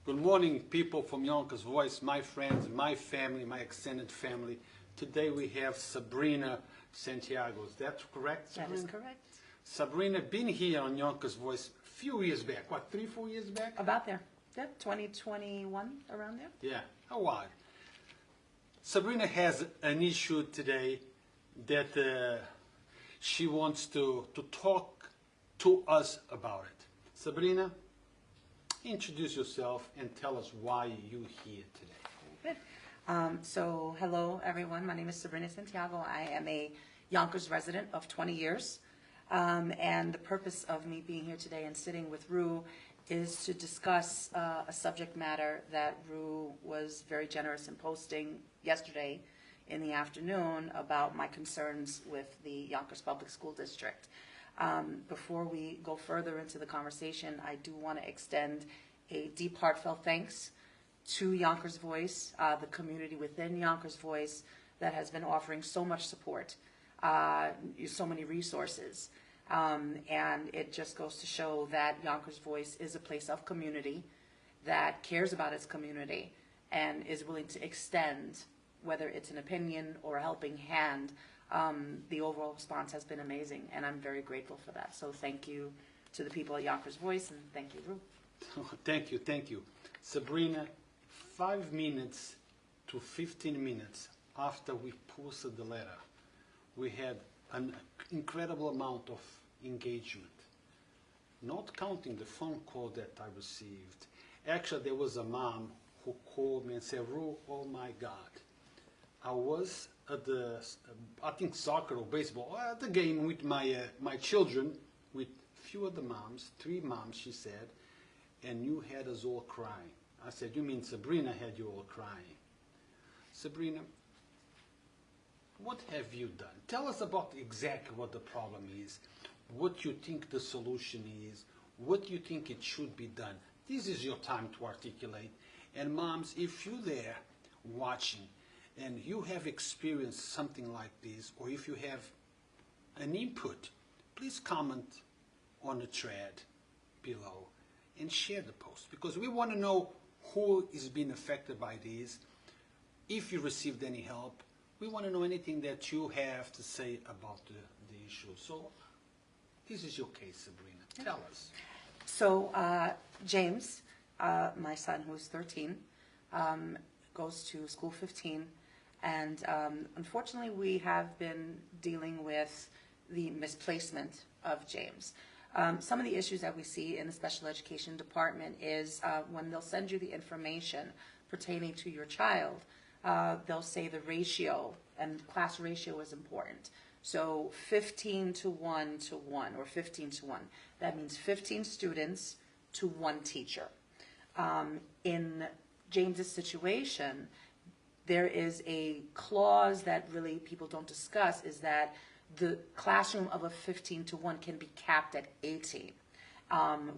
Good morning, people from Yonkers Voice, my friends, my family, my extended family. Today we have Sabrina Santiago. Is that correct, Sabrina? That is correct. Sabrina been here on Yonkers Voice a few years back. What, 3-4 years back? About there. Yep, 2021, around there. Yeah, a while. Sabrina has an issue today that she wants to talk to us about it. Sabrina, introduce yourself and tell us why you're here today. Good. So, hello everyone. My name is Sabrina Santiago. I am a Yonkers resident of 20 years. And the purpose of me being here today and sitting with Rue is to discuss a subject matter that Rue was very generous in posting yesterday in the afternoon about my concerns with the Yonkers Public School District. Before we go further into the conversation, I do want to extend a deep, heartfelt thanks to Yonkers Voice, the community within Yonkers Voice that has been offering so much support, so many resources. And it just goes to show that Yonkers Voice is a place of community that cares about its community and is willing to extend, whether it's an opinion or a helping hand. The overall response has been amazing, and I'm very grateful for that. So thank you to the people at Yonkers Voice, and thank you, Rue. Thank you, thank you. Sabrina, 5 minutes to 15 minutes after we posted the letter, we had an incredible amount of engagement, not counting the phone call that I received. Actually, there was a mom who called me and said, Rue, oh my God, I was at the, I think soccer or baseball, at the game with my children, with few of the moms, 3 moms, she said, and you had us all crying. I said, you mean Sabrina had you all crying? Sabrina, what have you done? Tell us about exactly what the problem is, what you think the solution is, what you think it should be done. This is your time to articulate. And moms, if you're there watching and you have experienced something like this, or if you have an input, please comment on the thread below and share the post, because we want to know who is being affected by this. If you received any help, we want to know anything that you have to say about the issue. So this is your case, Sabrina. Tell us. So James, my son who's 13, goes to school 15, and unfortunately we have been dealing with the misplacement of James. Some of the issues that we see in the special education department is when they'll send you the information pertaining to your child, they'll say the ratio, and class ratio is important. So 15 to 1 to 1, or 15 to 1. That means 15 students to 1 teacher. In James's situation, there is a clause that really people don't discuss, is that the classroom of a 15 to 1 can be capped at 18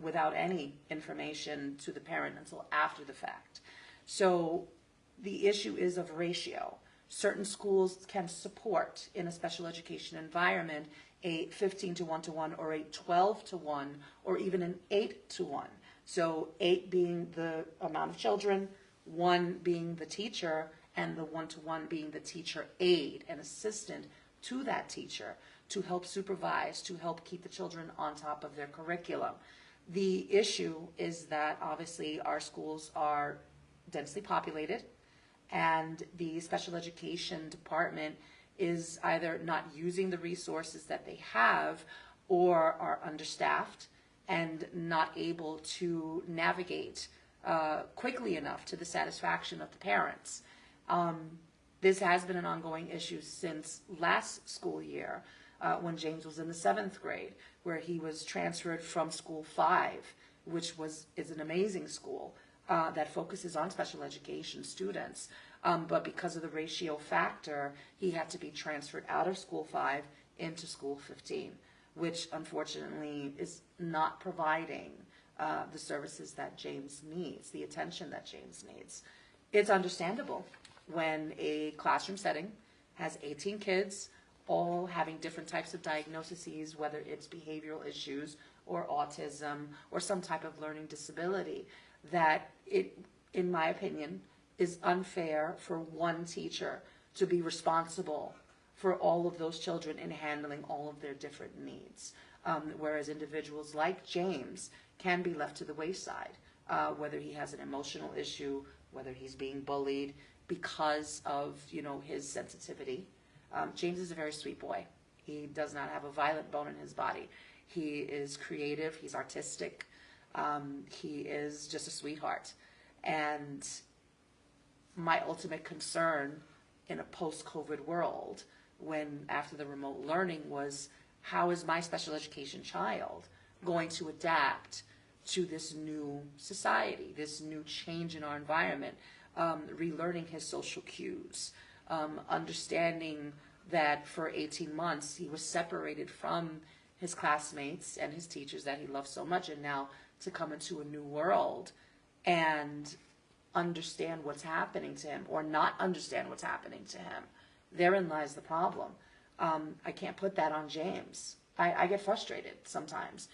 without any information to the parent until after the fact. So the issue is of ratio. Certain schools can support, in a special education environment, a 15 to 1 to 1, or a 12 to 1, or even an 8 to 1. So 8 being the amount of children, 1 being the teacher, and the 1 to 1 being the teacher aide and assistant to that teacher to help supervise, to help keep the children on top of their curriculum. The issue is that obviously our schools are densely populated, and the special education department is either not using the resources that they have, or are understaffed and not able to navigate quickly enough to the satisfaction of the parents. This has been an ongoing issue since last school year, when James was in the 7th grade, where he was transferred from school 5, which is an amazing school that focuses on special education students. But because of the ratio factor, he had to be transferred out of school 5 into school 15, which unfortunately is not providing the services that James needs, the attention that James needs. It's understandable when a classroom setting has 18 kids, all having different types of diagnoses, whether it's behavioral issues or autism or some type of learning disability, that it, in my opinion, is unfair for one teacher to be responsible for all of those children and handling all of their different needs. Whereas individuals like James can be left to the wayside, whether he has an emotional issue, whether he's being bullied because of, his sensitivity. James is a very sweet boy. He does not have a violent bone in his body. He is creative. He's artistic. He is just a sweetheart. And my ultimate concern in a post-COVID world, when after the remote learning, was how is my special education child going to adapt to this new society, this new change in our environment, relearning his social cues, understanding that for 18 months he was separated from his classmates and his teachers that he loved so much, and now to come into a new world and understand what's happening to him or not understand what's happening to him. Therein lies the problem. I can't put that on James. I get frustrated sometimes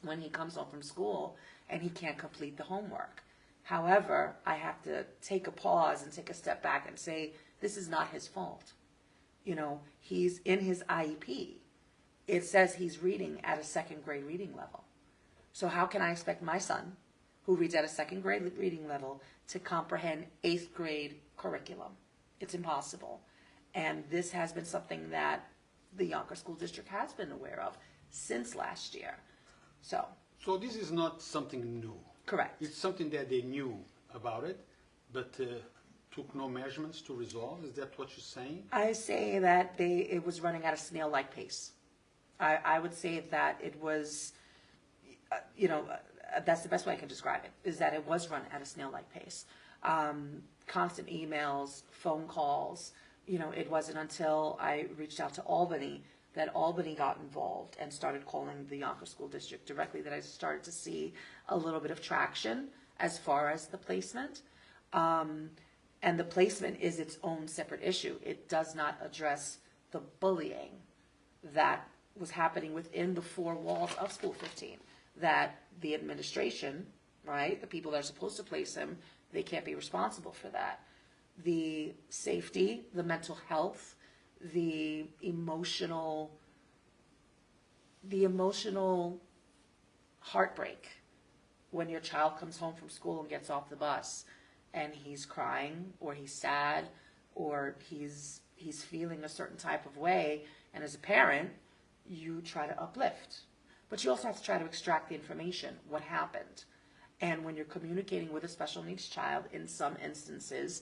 when he comes home from school and he can't complete the homework. However, I have to take a pause and take a step back and say, this is not his fault. He's in his IEP. It says he's reading at a second grade reading level. So how can I expect my son, who reads at a second grade reading level, to comprehend 8th grade curriculum? It's impossible. And this has been something that the Yonkers School District has been aware of since last year. So this is not something new. Correct. It's something that they knew about it, but took no measurements to resolve. Is that what you're saying? I say that it was running at a snail-like pace. I would say that it was, that's the best way I can describe it, is that it was run at a snail-like pace. Constant emails, phone calls. It wasn't until I reached out to Albany that Albany got involved and started calling the Yonkers School District directly, that I started to see a little bit of traction as far as the placement. And the placement is its own separate issue. It does not address the bullying that was happening within the 4 walls of School 15, that the administration, right, the people that are supposed to place him, they can't be responsible for that. The safety, the mental health, the emotional heartbreak when your child comes home from school and gets off the bus and he's crying or he's sad or he's feeling a certain type of way, and as a parent you try to uplift, but you also have to try to extract the information, what happened. And when you're communicating with a special needs child, in some instances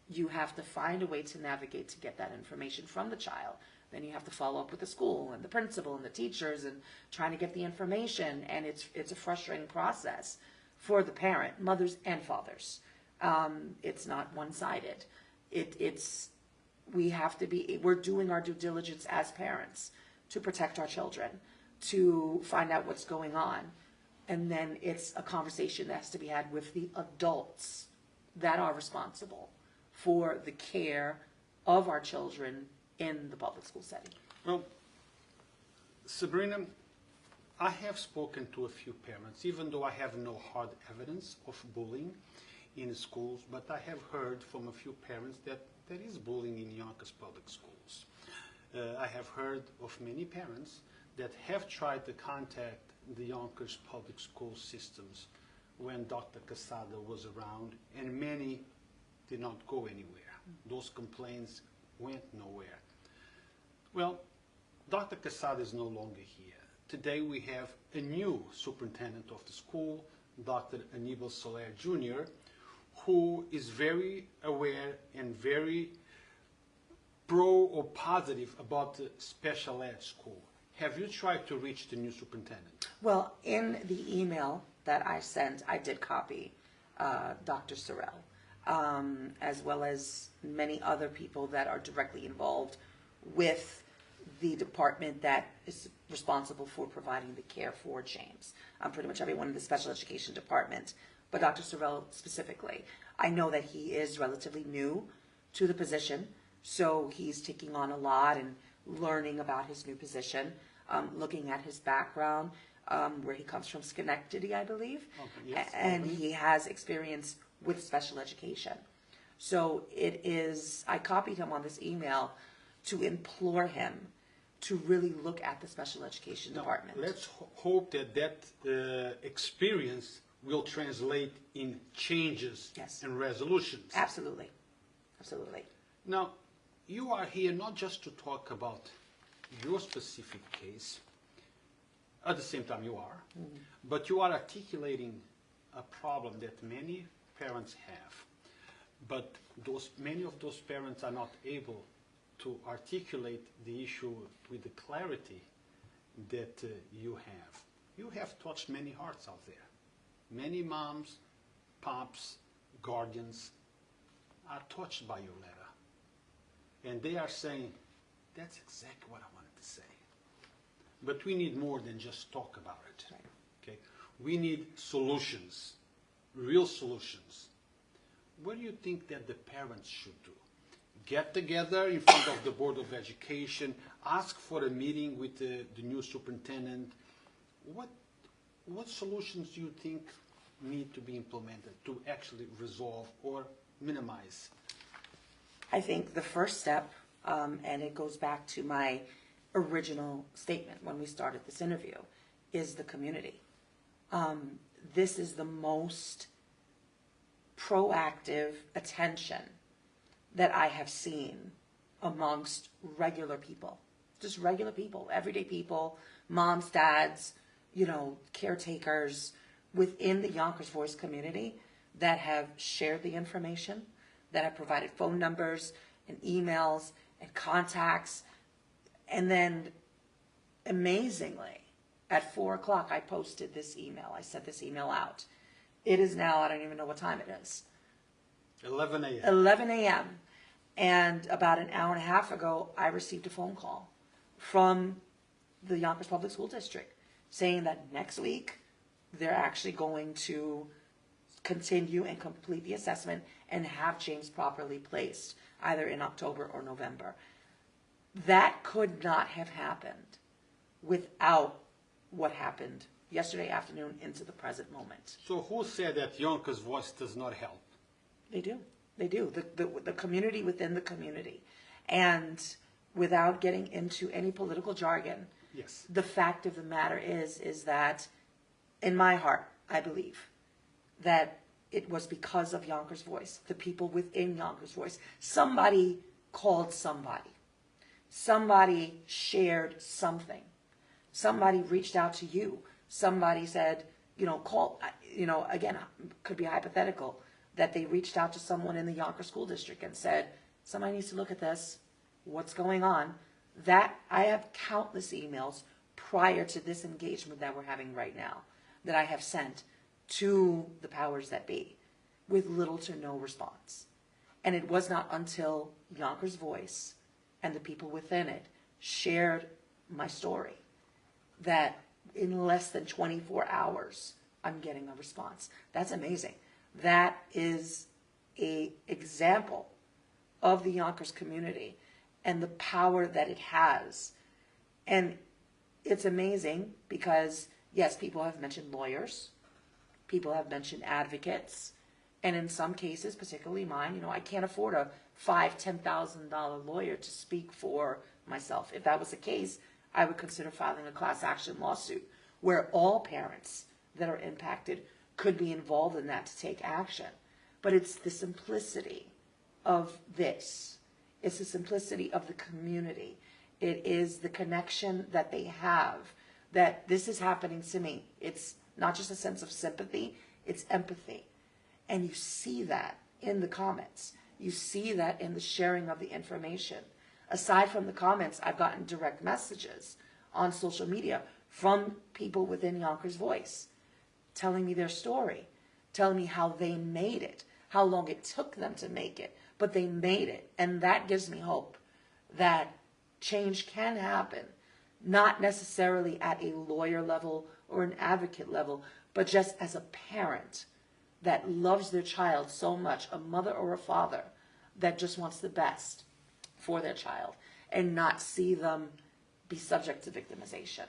you have to find a way to navigate to get that information from the child. Then you have to follow up with the school and the principal and the teachers and trying to get the information, and it's a frustrating process for the parent, mothers and fathers. It's not one-sided. We're doing our due diligence as parents to protect our children, to find out what's going on, and then it's a conversation that has to be had with the adults that are responsible for the care of our children in the public school setting. Well, Sabrina, I have spoken to a few parents, even though I have no hard evidence of bullying in schools, but I have heard from a few parents that there is bullying in Yonkers Public Schools. I have heard of many parents that have tried to contact the Yonkers Public School Systems when Dr. Casada was around, and many did not go anywhere. Those complaints went nowhere. Well, Dr. Casada is no longer here. Today we have a new superintendent of the school, Dr. Aníbal Soler Jr., who is very aware and very pro or positive about the special ed school. Have you tried to reach the new superintendent? Well, in the email that I sent, I did copy Dr. Sorrell, as well as many other people that are directly involved with the department that is responsible for providing the care for James. Pretty much everyone in the special education department, but Dr. Sorrell specifically. I know that he is relatively new to the position, so he's taking on a lot and learning about his new position, looking at his background. where he comes from, Schenectady, I believe. Okay, yes, And Albany. he has experience with special education. So I copied him on this email to implore him to really look at the special education Now, department. let's hope that experience will translate in changes Yes. and resolutions. Absolutely. Absolutely. Now, you are here not just to talk about your specific case, at the same time you are, but you are articulating a problem that many parents have. But many of those parents are not able to articulate the issue with the clarity that you have. You have touched many hearts out there. Many moms, pops, guardians are touched by your letter. And they are saying, that's exactly what I wanted to say. But we need more than just talk about it. Right. Okay? We need solutions, real solutions. What do you think that the parents should do? Get together in front of the Board of Education, ask for a meeting with the new superintendent. What solutions do you think need to be implemented to actually resolve or minimize? I think the first step, and it goes back to my original statement when we started this interview, is the community. This is the most proactive attention that I have seen amongst regular people, just regular people, everyday people, moms, dads, caretakers within the Yonkers Voice community that have shared the information, that have provided phone numbers and emails and contacts. And then amazingly, at 4 o'clock, I posted this email. I sent this email out. It is now, I don't even know what time it is. 11 a.m. 11 a.m. And about an hour and a half ago, I received a phone call from the Yonkers Public School District saying that next week they're actually going to continue and complete the assessment and have James properly placed either in October or November. That could not have happened without what happened yesterday afternoon into the present moment. So who said that Yonkers Voice does not help? They do. They do. The community within the community. And without getting into any political jargon, Yes. the fact of the matter is that in my heart, I believe that it was because of Yonkers Voice, the people within Yonkers Voice. Somebody called somebody. Somebody shared something. Somebody reached out to you. Somebody said, call, again, could be hypothetical, that they reached out to someone in the Yonkers School District and said, somebody needs to look at this. What's going on? That I have countless emails prior to this engagement that we're having right now that I have sent to the powers that be with little to no response. And it was not until Yonkers Voice and the people within it shared my story that in less than 24 hours, I'm getting a response. That's amazing. That is an example of the Yonkers community and the power that it has. And it's amazing because, yes, people have mentioned lawyers, people have mentioned advocates, and in some cases, particularly mine, I can't afford a $5,000-$10,000 lawyer to speak for myself. If that was the case, I would consider filing a class action lawsuit where all parents that are impacted could be involved in that to take action. But it's the simplicity of this. It's the simplicity of the community. It is the connection that they have, that this is happening to me. It's not just a sense of sympathy, it's empathy. And you see that in the comments. You see that in the sharing of the information. Aside from the comments, I've gotten direct messages on social media from people within Yonkers Voice telling me their story, telling me how they made it, how long it took them to make it, but they made it. And that gives me hope that change can happen, not necessarily at a lawyer level or an advocate level, but just as a parent that loves their child so much, a mother or a father that just wants the best for their child and not see them be subject to victimization.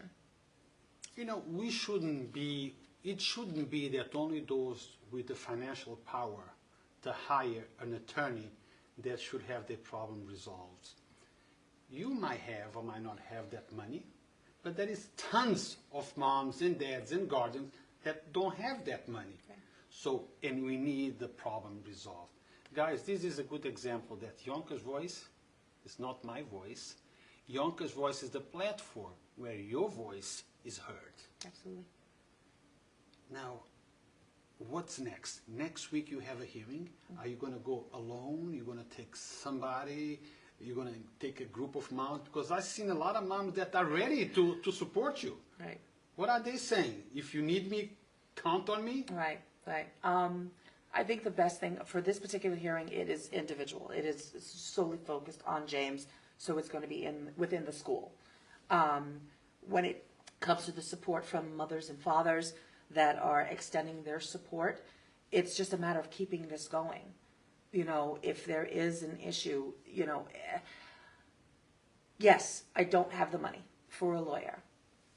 You know, it shouldn't be that only those with the financial power to hire an attorney that should have their problem resolved. You might have or might not have that money, but there is tons of moms and dads and guardians that don't have that money. Okay. So, and we need the problem resolved. Guys, this is a good example that Yonkers Voice is not my voice. Yonkers Voice is the platform where your voice is heard. Absolutely. Now, what's next? Next week you have a hearing. Are you going to go alone? You're going to take somebody? You're going to take a group of moms? Because I've seen a lot of moms that are ready to support you. Right. What are they saying? If you need me, count on me? Right, right. I think the best thing for this particular hearing, it is individual. It is solely focused on James, so it's going to be within the school. When it comes to the support from mothers and fathers that are extending their support, it's just a matter of keeping this going. You know, if there is an issue, you know, yes, I don't have the money for a lawyer.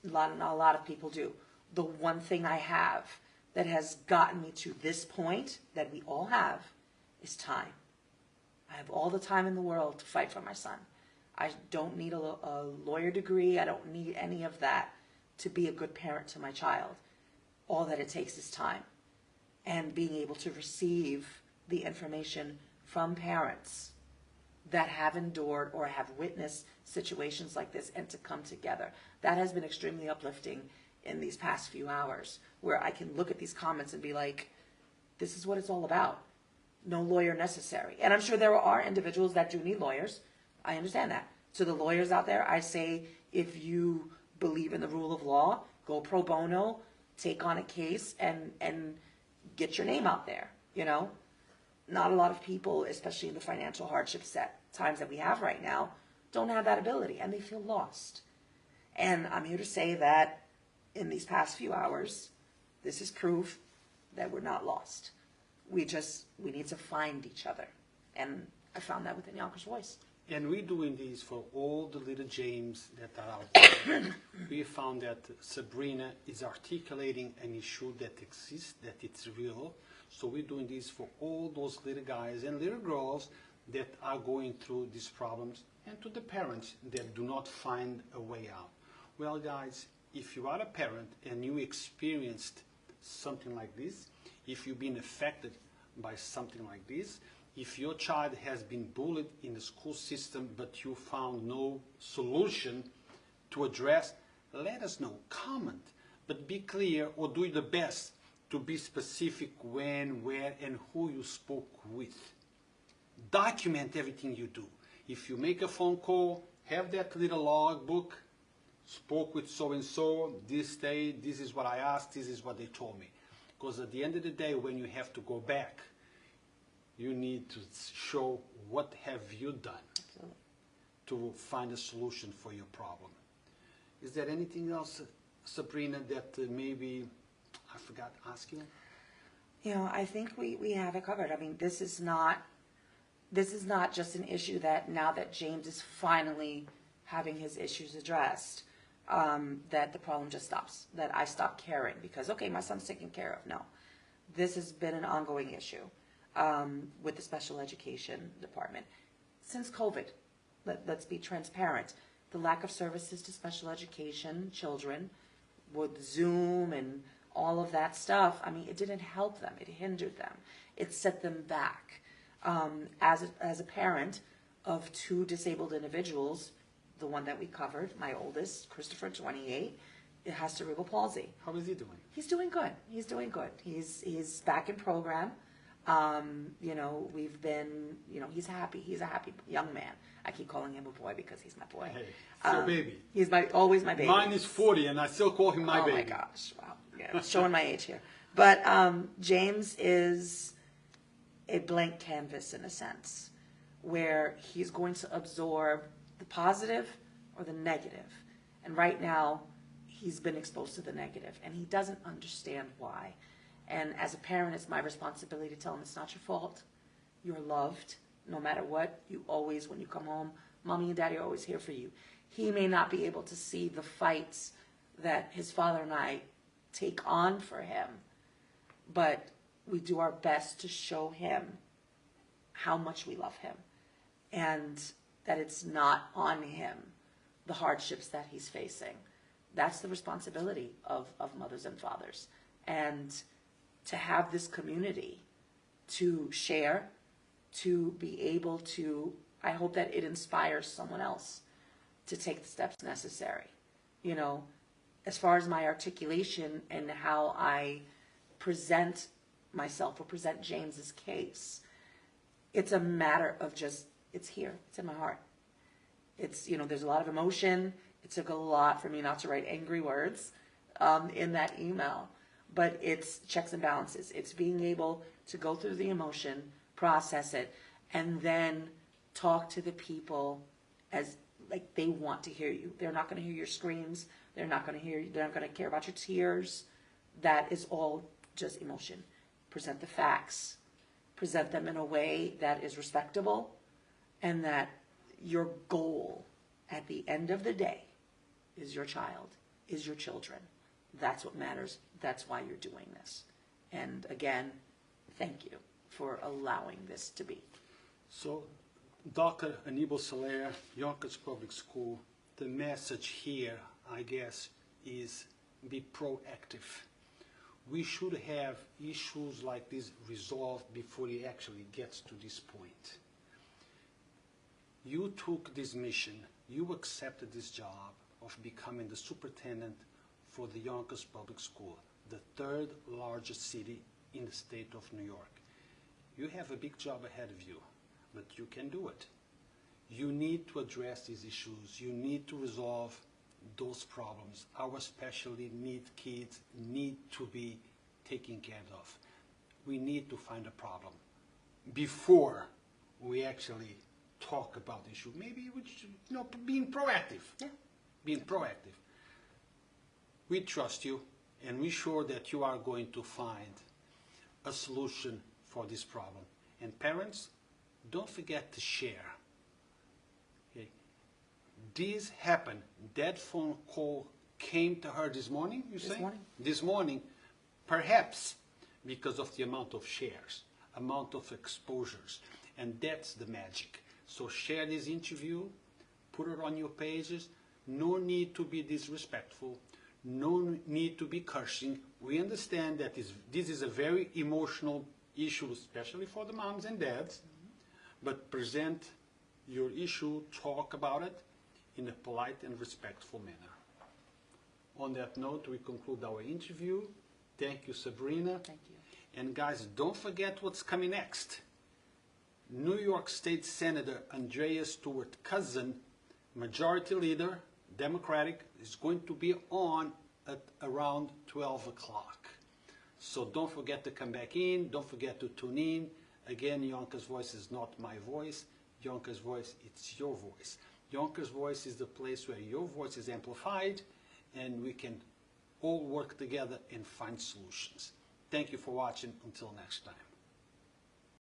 Not a lot of people do. The one thing I have that has gotten me to this point that we all have is time. I have all the time in the world to fight for my son. I don't need a lawyer degree. I don't need any of that to be a good parent to my child. All that it takes is time and being able to receive the information from parents that have endured or have witnessed situations like this and to come together. That has been extremely uplifting in these past few hours, where I can look at these comments and be like, this is what it's all about. No lawyer necessary. And I'm sure there are individuals that do need lawyers. I understand that. So the lawyers out there, I say, if you believe in the rule of law, go pro bono, take on a case and get your name out there, you know? Not a lot of people, especially in the financial hardship times that we have right now, don't have that ability, and they feel lost. And I'm here to say that in these past few hours, this is proof that we're not lost. We need to find each other. And I found that within Yonkers Voice. And we're doing this for all the little James that are out there. We found that Sabrina is articulating an issue that exists, that it's real. So we're doing this for all those little guys and little girls that are going through these problems, and to the parents that do not find a way out. Well, guys, if you are a parent and you experienced something like this, if you've been affected by something like this, if your child has been bullied in the school system but you found no solution to address, let us know. Comment, but be clear or do the best to be specific when, where, and who you spoke with. Document everything you do. If you make a phone call, have that little log book. Spoke with so-and-so, this day, this is what I asked, this is what they told me. Because at the end of the day, when you have to go back, you need to show what have you done to find a solution for your problem. Is there anything else, Sabrina, that maybe I forgot to ask you? You know, I think we have it covered. I mean, this is not just an issue that now that James is finally having his issues addressed, that the problem just stops, that I stop caring because, okay, my son's taken care of. No, this has been an ongoing issue with the special education department since COVID. Let's be transparent. The lack of services to special education children with Zoom and all of that stuff, I mean, it didn't help them. It hindered them. It set them back. As a parent of two disabled individuals, the one that we covered, my oldest, Christopher, 28, it has cerebral palsy. How is he doing? He's doing good. He's doing good. He's back in program. You know, we've been, you know, he's happy. He's a happy young man. I keep calling him a boy because he's my boy. Hey, still baby. He's always my baby. Mine is 40 and I still call him my baby. Oh my gosh, wow. Yeah, showing my age here. But James is a blank canvas in a sense, where he's going to absorb the positive or the negative. And right now, he's been exposed to the negative, and he doesn't understand why. And as a parent, it's my responsibility to tell him it's not your fault. You're loved, no matter what. You always, when you come home, mommy and daddy are always here for you. He may not be able to see the fights that his father and I take on for him, but we do our best to show him how much we love him and that it's not on him, the hardships that he's facing. That's the responsibility of mothers and fathers. And to have this community to share, to be able to, I hope that it inspires someone else to take the steps necessary. You know, as far as my articulation and how I present myself or present James's case, it's a matter of just, it's here, it's in my heart. It's, you know, there's a lot of emotion. It took a lot for me not to write angry words in that email, but it's checks and balances. It's being able to go through the emotion, process it, and then talk to the people as like they want to hear you. They're not going to hear your screams. They're not going to hear you. They're not going to care about your tears. That is all just emotion. Present the facts. Present them in a way that is respectable, and that your goal at the end of the day is your child, is your children. That's what matters. That's why you're doing this. And again, thank you for allowing this to be. So, Dr. Aníbal Soler, Yonkers Public School, the message here, I guess, is be proactive. We should have issues like this resolved before it actually gets to this point. You took this mission, you accepted this job of becoming the superintendent for the Yonkers Public School, the third largest city in the state of New York. You have a big job ahead of you, but you can do it. You need to address these issues. You need to resolve those problems. Our specially needs kids need to be taken care of. We need to find a problem before we actually talk about the issue. Maybe we should, you know, being proactive. Yeah. Being proactive. We trust you, and we're sure that you are going to find a solution for this problem. And parents, don't forget to share. Okay. This happened. That phone call came to her this morning, you say? This morning. This morning, perhaps because of the amount of shares, amount of exposures, and that's the magic. So share this interview, put it on your pages. No need to be disrespectful. No need to be cursing. We understand that this is a very emotional issue, especially for the moms and dads. But present your issue, talk about it in a polite and respectful manner. On that note, we conclude our interview. Thank you, Sabrina. Thank you. And guys, don't forget what's coming next. New York State Senator Andrea Stewart Cousin, Majority Leader, Democratic, is going to be on at around 12 o'clock. So don't forget to come back in. Don't forget to tune in. Again, Yonkers Voice is not my voice. Yonkers Voice, it's your voice. Yonkers Voice is the place where your voice is amplified, and we can all work together and find solutions. Thank you for watching. Until next time.